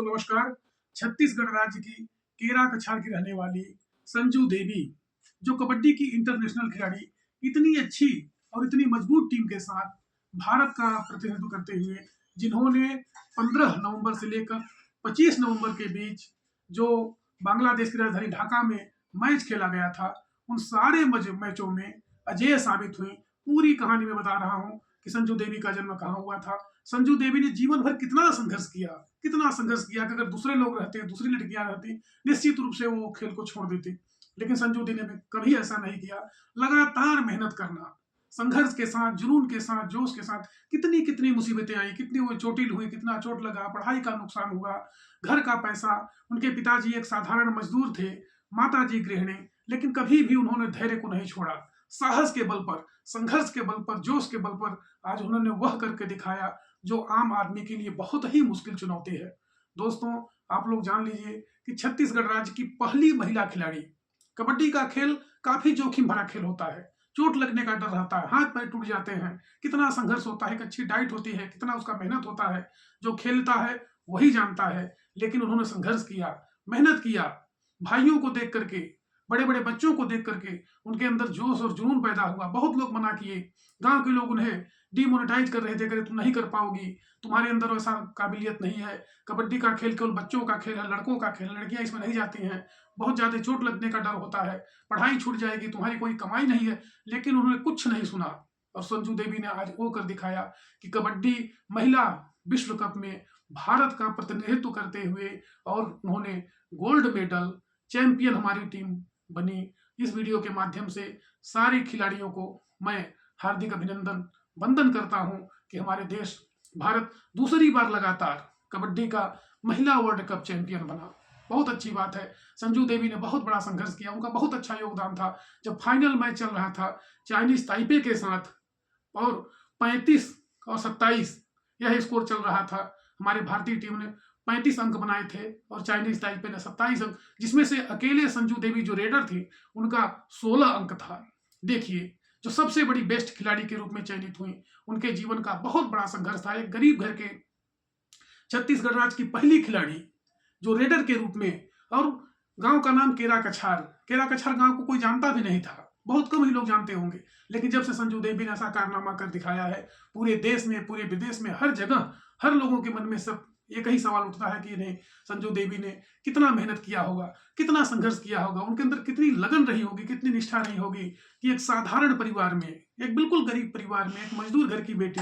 नमस्कार। छत्तीसगढ़ राज्य की केरा-कछार की रहने वाली संजू देवी, जो कबड्डी की इंटरनेशनल खिलाड़ी, इतनी अच्छी और इतनी मजबूत टीम के साथ भारत का प्रतिनिधित्व करते हुए, जिन्होंने 15 नवंबर से लेकर 25 नवंबर के बीच जो बांग्लादेश की राजधानी ढाका में मैच खेला गया था, उन सारे मैचों में अजेय साबित हुई। पूरी कहानी मैं बता रहा हूँ कि संजू देवी का जन्म कहाँ हुआ था। संजू देवी ने जीवन भर कितना संघर्ष किया कि अगर दूसरे लोग रहते, दूसरी लड़कियां रहती, निश्चित रूप से वो खेल को छोड़ देती। लेकिन संजू देवी ने कभी ऐसा नहीं किया। लगातार मेहनत करना, संघर्ष के साथ, जुनून के साथ, जोश के साथ, कितनी कितनी मुसीबतें आई, कितनी वो चोटिल हुई, कितना चोट लगा, पढ़ाई का नुकसान हुआ, घर का पैसा। उनके पिताजी एक साधारण मजदूर थे, माताजी गृहिणी, लेकिन कभी भी उन्होंने धैर्य को नहीं छोड़ा। साहस के बल पर, संघर्ष के बल पर, जोश के बल पर आज उन्होंने वह करके दिखाया जो आम आदमी के लिए बहुत ही मुश्किल चुनौती है। दोस्तों, आप लोग जान लीजिए कि छत्तीसगढ़ राज्य की पहली महिला खिलाड़ी। कबड्डी का खेल काफी जोखिम भरा खेल होता है, चोट लगने का डर रहता है, हाथ पैर टूट जाते हैं, कितना संघर्ष होता है, एक अच्छी डाइट होती है, कितना उसका मेहनत होता है। जो खेलता है वही जानता है। लेकिन उन्होंने संघर्ष किया, मेहनत किया, भाइयों को देख करके, बड़े बड़े बच्चों को देख करके उनके अंदर जोश और जुनून पैदा हुआ। बहुत लोग मना किए, गांव के लोग उन्हें डिमोनेटाइज कर रहे थे, करे तुम नहीं कर पाओगी, तुम्हारे अंदर वैसा काबिलियत नहीं है, कबड्डी का खेल केवल बच्चों का खेल है, लड़कों का खेल है, लड़कियां इसमें नहीं जाती हैं, बहुत ज्यादा चोट लगने का डर होता है, पढ़ाई छूट जाएगी, तुम्हारी कोई कमाई नहीं है। लेकिन उन्होंने कुछ नहीं सुना और संजू देवी ने आज वो कर दिखाया कि कबड्डी महिला विश्व कप में भारत का प्रतिनिधित्व करते हुए और उन्होंने गोल्ड मेडल, चैंपियन हमारी टीम बनी। इस वीडियो के माध्यम से सारे खिलाड़ियों को मैं हार्दिक अभिनंदन वंदन करता हूं कि हमारे देश भारत दूसरी बार लगातार कबड्डी का महिला वर्ल्ड कप चैंपियन बना। बहुत अच्छी बात है। संजू देवी ने बहुत बड़ा संघर्ष किया, उनका बहुत अच्छा योगदान था। जब फाइनल मैच चल रहा था चाइनीज ताइपे के साथ और 35 और 27 यह स्कोर चल रहा था, हमारी भारतीय टीम ने 35 अंक बनाए थे और चाइनीज ताइपे ने 27 अंक, जिसमें से अकेले संजू देवी जो रेडर थी उनका 16 अंक था। देखिए, जो सबसे बड़ी बेस्ट खिलाड़ी के रूप में चयनित हुई, उनके जीवन का बहुत बड़ा संघर्ष था। एक गरीब घर के छत्तीसगढ़ राज्य की पहली खिलाड़ी जो रेडर के रूप में, और गांव का नाम केरा-कछार। केरा-कछार गांव को कोई जानता भी नहीं था, बहुत कम ही लोग जानते होंगे। लेकिन जब से संजू देवी ने ऐसा कारनामा कर दिखाया है, पूरे देश में, पूरे विदेश में, हर जगह हर लोगों के मन में सब एक ही सवाल उठता है कि नहीं, संजू देवी ने कितना मेहनत किया होगा, कितना संघर्ष किया होगा, उनके अंदर कितनी लगन रही होगी, कितनी निष्ठा रही होगी कि एक साधारण परिवार में, एक बिल्कुल गरीब परिवार में, एक मजदूर घर की बेटी,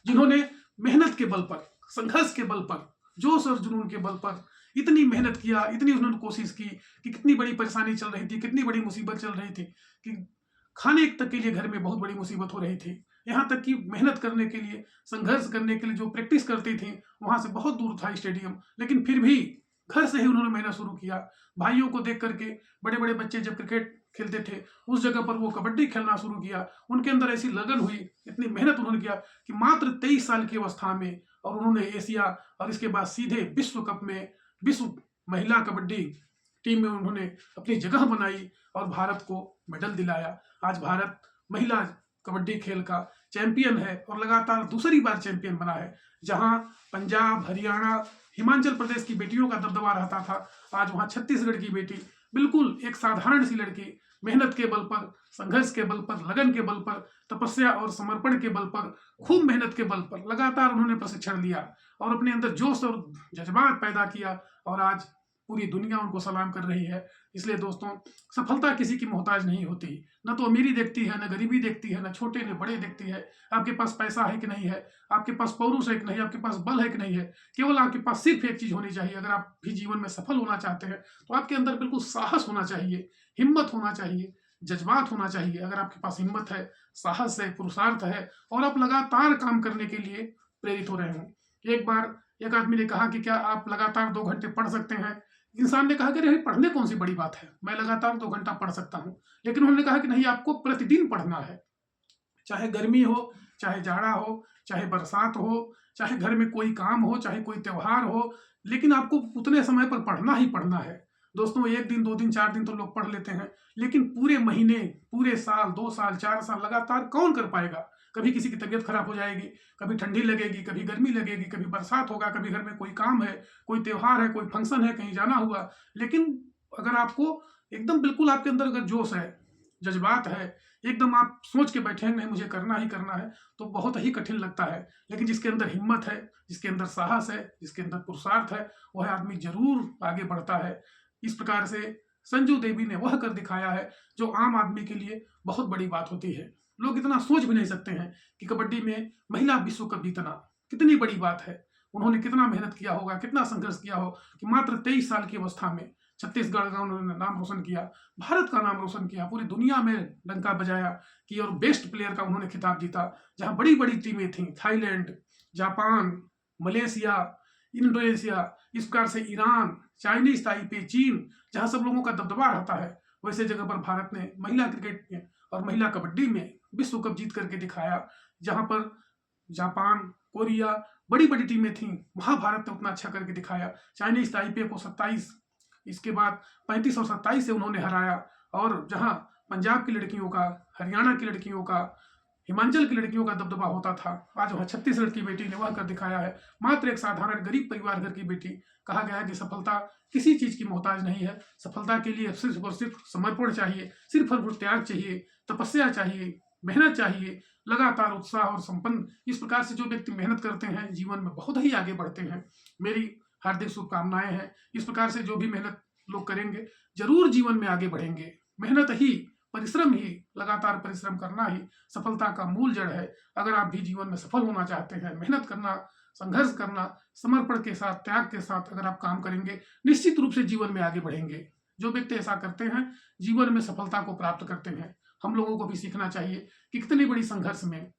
जिन्होंने मेहनत के बल पर, संघर्ष के बल पर, जोश और जुनून के बल पर इतनी मेहनत किया, इतनी उन्होंने कोशिश की कि कितनी बड़ी परेशानी चल रही थी, कितनी बड़ी मुसीबत चल रही थी कि खाने तक के लिए घर में बहुत बड़ी मुसीबत हो रही थी। यहाँ तक कि मेहनत करने के लिए, संघर्ष करने के लिए जो प्रैक्टिस करती थी, वहां से बहुत दूर था स्टेडियम, लेकिन फिर भी घर से ही उन्होंने मेहनत शुरू किया। भाइयों को देख करके बड़े बड़े बच्चे जब क्रिकेट खेलते थे, उस जगह पर वो कबड्डी खेलना शुरू किया। उनके अंदर ऐसी लगन हुई, इतनी मेहनत उन्होंने किया कि मात्र 23 साल की अवस्था में और उन्होंने एशिया और इसके बाद सीधे विश्व कप में, विश्व महिला कबड्डी टीम में उन्होंने अपनी जगह बनाई और भारत को मेडल दिलाया। आज भारत महिला कबड्डी खेल का चैंपियन है और लगातार दूसरी बार चैंपियन बना है। जहां पंजाब, हरियाणा, हिमाचल प्रदेश की बेटियों का दबदबा रहता था, आज वहां छत्तीसगढ़ की बेटी, बिल्कुल एक साधारण सी लड़की, मेहनत के बल पर, संघर्ष के बल पर, लगन के बल पर, तपस्या और समर्पण के बल पर, खूब मेहनत के बल पर लगातार उन्होंने प्रशिक्षण लिया और अपने अंदर जोश और जज्बात पैदा किया और आज पूरी दुनिया उनको सलाम कर रही है। इसलिए दोस्तों, सफलता किसी की मोहताज नहीं होती, न तो अमीरी देखती है, न गरीबी देखती है, न छोटे न बड़े देखती है, आपके पास पैसा है कि नहीं है, आपके पास पौरुष है कि नहीं, आपके पास बल है कि नहीं है। केवल आपके पास सिर्फ एक चीज होनी चाहिए। अगर आप भी जीवन में सफल होना चाहते हैं तो आपके अंदर बिल्कुल साहस होना चाहिए, हिम्मत होना चाहिए, जज्बात होना चाहिए। अगर आपके पास हिम्मत है, साहस है, पुरुषार्थ है और आप लगातार काम करने के लिए प्रेरित हो रहे हों। एक बार एक आदमी ने कहा कि क्या आप लगातार 2 घंटे पढ़ सकते हैं? इंसान ने कहा कि अरे पढ़ने कौन सी बड़ी बात है, मैं लगातार 2 घंटा पढ़ सकता हूं। लेकिन उन्होंने कहा कि नहीं, आपको प्रतिदिन पढ़ना है, चाहे गर्मी हो, चाहे जाड़ा हो, चाहे बरसात हो, चाहे घर में कोई काम हो, चाहे कोई त्योहार हो, लेकिन आपको उतने समय पर पढ़ना ही पढ़ना है। दोस्तों, 1 दिन, 2 दिन, 4 दिन तो लोग पढ़ लेते हैं, लेकिन पूरे महीने, पूरे साल, 2 साल, 4 साल लगातार कौन कर पाएगा? कभी किसी की तबीयत खराब हो जाएगी, कभी ठंडी लगेगी, कभी गर्मी लगेगी, कभी बरसात होगा, कभी घर में कोई काम है, कोई त्योहार है, कोई फंक्शन है, कहीं जाना हुआ। लेकिन अगर आपको एकदम बिल्कुल आपके अंदर अगर जोश है, जज्बात है, एकदम आप सोच के बैठे हैं नहीं मुझे करना ही करना है, तो बहुत ही कठिन लगता है। लेकिन जिसके अंदर हिम्मत है, जिसके अंदर साहस है, जिसके अंदर पुरुषार्थ है, वह आदमी जरूर आगे बढ़ता है। इस प्रकार से संजू देवी ने वह कर दिखाया है जो आम आदमी के लिए बहुत बड़ी बात होती है। लोग इतना सोच भी नहीं सकते हैं कि कबड्डी में महिला विश्व कप जीतना कितनी बड़ी बात है। उन्होंने कितना मेहनत किया होगा, कितना संघर्ष किया हो कि मात्र 23 साल की अवस्था में छत्तीसगढ़ का उन्होंने नाम रोशन किया, भारत का नाम रोशन किया, पूरी दुनिया में डंका बजाया कि और बेस्ट प्लेयर का उन्होंने खिताब जीता। जहां बड़ी बड़ी टीमें थीं, थाईलैंड, जापान, मलेशिया, इंडोनेशिया, इस प्रकार से ईरान, चाइनीज ताइपे, चीन, जहां सब लोगों का दबदबा रहता है, वैसे जगह पर भारत ने महिला क्रिकेट में और महिला कबड्डी में विश्व कप जीत करके दिखाया। जहां पर जापान, कोरिया, बड़ी बड़ी टीमें थीं, वहां भारत ने उतना अच्छा करके दिखाया। चाइनीज ताइपे को 27, इसके बाद 35 और 27 से उन्होंने हराया। और जहां पंजाब की लड़कियों का, हरियाणा की लड़कियों का, हिमाचल की लड़कियों का दबदबा होता था, आज वहां छत्तीसगढ़ की बेटी ने वह कर दिखाया है। मात्र एक साधारण गरीब परिवार घर की बेटी। कहा गया है कि सफलता किसी चीज की मोहताज नहीं है, सफलता के लिए सिर्फ और सिर्फ समर्पण चाहिए, सिर्फ और सिर्फ त्याग चाहिए, तपस्या चाहिए, मेहनत चाहिए, लगातार उत्साह और संपन्न। इस प्रकार से जो व्यक्ति मेहनत करते हैं जीवन में बहुत ही आगे बढ़ते हैं। मेरी हार्दिक शुभकामनाएं हैं। इस प्रकार से जो भी मेहनत लोग करेंगे जरूर जीवन में आगे बढ़ेंगे। मेहनत ही, परिश्रम ही, लगातार परिश्रम करना ही सफलता का मूल जड़ है। अगर आप भी जीवन में सफल होना चाहते हैं, मेहनत करना, संघर्ष करना, समर्पण के साथ, त्याग के साथ अगर आप काम करेंगे, निश्चित रूप से जीवन में आगे बढ़ेंगे। जो व्यक्ति ऐसा करते हैं जीवन में सफलता को प्राप्त करते हैं। हम लोगों को भी सीखना चाहिए कि कितनी बड़ी संघर्ष में,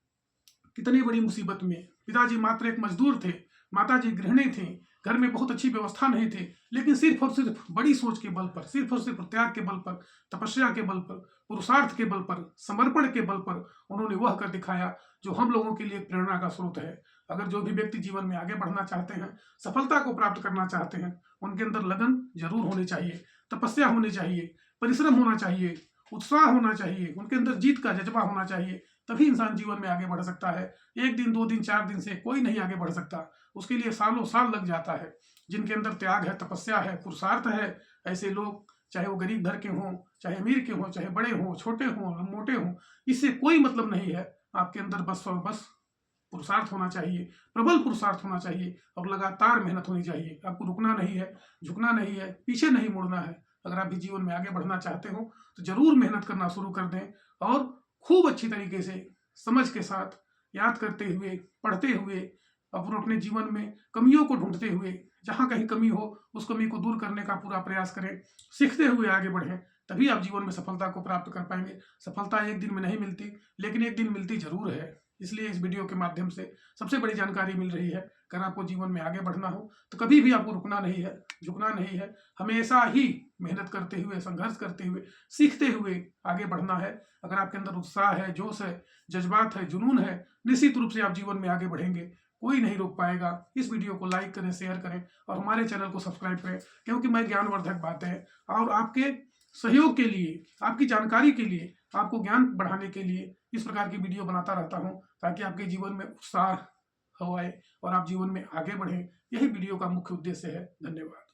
कितनी बड़ी मुसीबत में, पिताजी मात्र एक मजदूर थे, माताजी गृहिणी थी, घर में बहुत अच्छी व्यवस्था नहीं थी, लेकिन सिर्फ और सिर्फ बड़ी सोच के बल पर, सिर्फ और सिर्फ त्याग के बल पर, तपस्या के बल पर, पुरुषार्थ के बल पर, समर्पण के बल पर उन्होंने वह कर दिखाया जो हम लोगों के लिए प्रेरणा का स्रोत है। अगर जो भी व्यक्ति जीवन में आगे बढ़ना चाहते हैं, सफलता को प्राप्त करना चाहते हैं, उनके अंदर लगन जरूर होनी चाहिए, तपस्या होनी चाहिए, परिश्रम होना चाहिए, उत्साह होना चाहिए, उनके अंदर जीत का जज्बा होना चाहिए। तभी इंसान जीवन में आगे बढ़ सकता है। एक दिन, 2 दिन, 4 दिन से कोई नहीं आगे बढ़ सकता, उसके लिए सालों साल लग जाता है। जिनके अंदर त्याग है, तपस्या है, पुरुषार्थ है, ऐसे लोग, चाहे वो गरीब घर के हों, चाहे अमीर के हों, चाहे बड़े हों, छोटे हों, मोटे हों, इससे कोई मतलब नहीं है। आपके अंदर बस और बस पुरुषार्थ होना चाहिए, प्रबल पुरुषार्थ होना चाहिए और लगातार मेहनत होनी चाहिए। आपको रुकना नहीं है, झुकना नहीं है, पीछे नहीं मुड़ना है। अगर आप भी जीवन में आगे बढ़ना चाहते हो तो जरूर मेहनत करना शुरू कर दें और खूब अच्छी तरीके से, समझ के साथ, याद करते हुए, पढ़ते हुए, अपने जीवन में कमियों को ढूंढते हुए, जहां कहीं कमी हो उस कमी को दूर करने का पूरा प्रयास करें, सीखते हुए आगे बढ़ें। तभी आप जीवन में सफलता को प्राप्त कर पाएंगे। सफलता एक दिन में नहीं मिलती, लेकिन एक दिन मिलती जरूर है। इसलिए इस वीडियो के माध्यम से सबसे बड़ी जानकारी मिल रही है। अगर आपको जीवन में आगे बढ़ना हो तो कभी भी आपको रुकना नहीं है, झुकना नहीं है, हमेशा ही मेहनत करते हुए, संघर्ष करते हुए, सीखते हुए आगे बढ़ना है। अगर आपके अंदर उत्साह है, जोश है, जज्बात है, जुनून है, निश्चित रूप से आप जीवन में आगे बढ़ेंगे, कोई नहीं रोक पाएगा। इस वीडियो को लाइक करें, शेयर करें और हमारे चैनल को सब्सक्राइब करें, क्योंकि मैं ज्ञानवर्धक बातें और आपके सहयोग के लिए, आपकी जानकारी के लिए, आपको ज्ञान बढ़ाने के लिए इस प्रकार की वीडियो बनाता रहता हूं, ताकि आपके जीवन में उत्साह हो आए और आप जीवन में आगे बढ़ें। यही वीडियो का मुख्य उद्देश्य है। धन्यवाद।